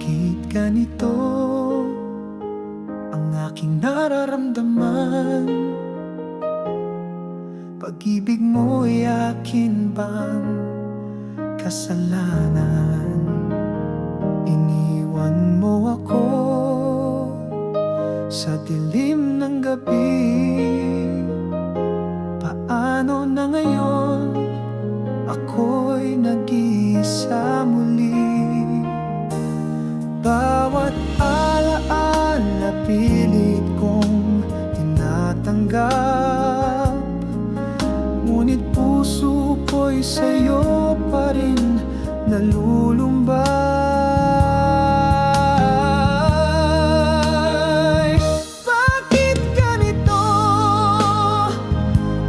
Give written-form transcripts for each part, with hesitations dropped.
Bakit ganito ang aking nararamdaman? Pag-ibig mo'y akin bang kasalanan? Iniwan mo ako sa dilim ng gabi. Paano na ngayon ako'y nag-iisa muli? Bawat alaala pilit kong tinatanggap, ngunit puso ko'y sa'yo pa rin nalulumbay. Bakit ganito?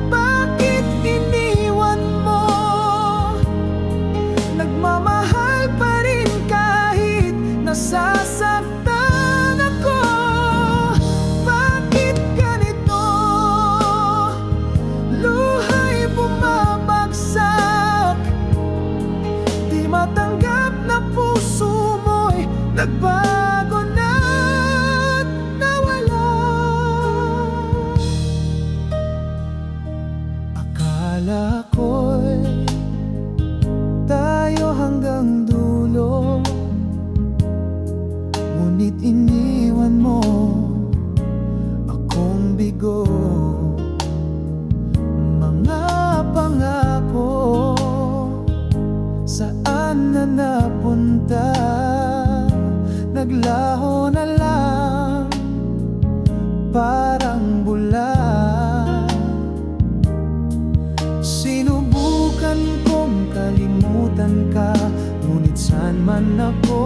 Bakit iniwan mo? Nagmamahal pa rin kahit nasasaktan ako. Bakit ganito? Luha'y bumabagsak, di matanggap na puso mo'y nagbago na't nawala. Akala ko'y tayo hanggang dulo, ngunit iniwan mo akong bigo. Mga pangako, saan na napunta? Naglaho na lang, parang bula. Sinubukan kong kalimutan ka, ngunit saan man ako,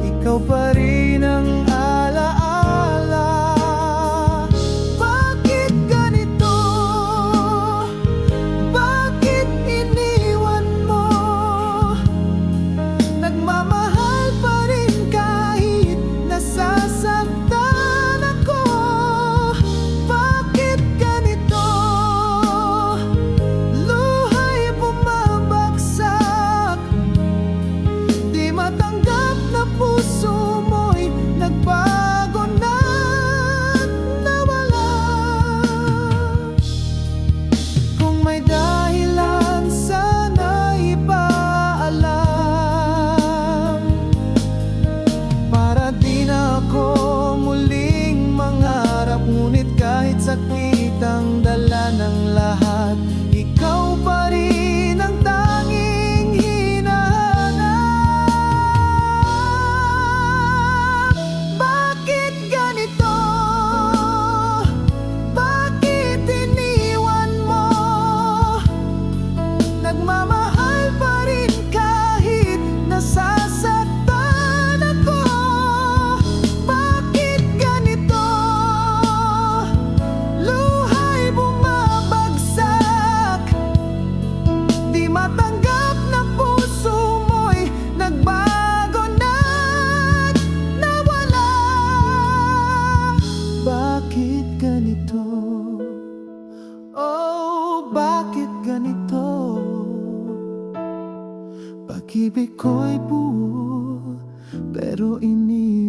ikaw pa rin ang alaala. Bakit ganito? Bakit iniwan mo? Nagmamahal pa rin kahit nasasaktan ako. Bakit ganito? Luha'y bumabagsak, di matanggap na puso mo'y nagbago na't nawala. Kung may dahilan, sana ipaalam, para di na ako muling mangarap. Ngunit kahit sakit ang dala ng lahat, ikaw pa rin ang tanging hinahanap. Bakit ganito? Bakit iniwan mo? Nagmamahal pa rin kahit nasasaktan ako. Bakit ganito? Luha'y bumabagsak, di matanggap na puso mo'y nagbago na't nawala. Bakit ganito? Oh, bakit ganito? Pag-ibig ko'y buo, pero iniwan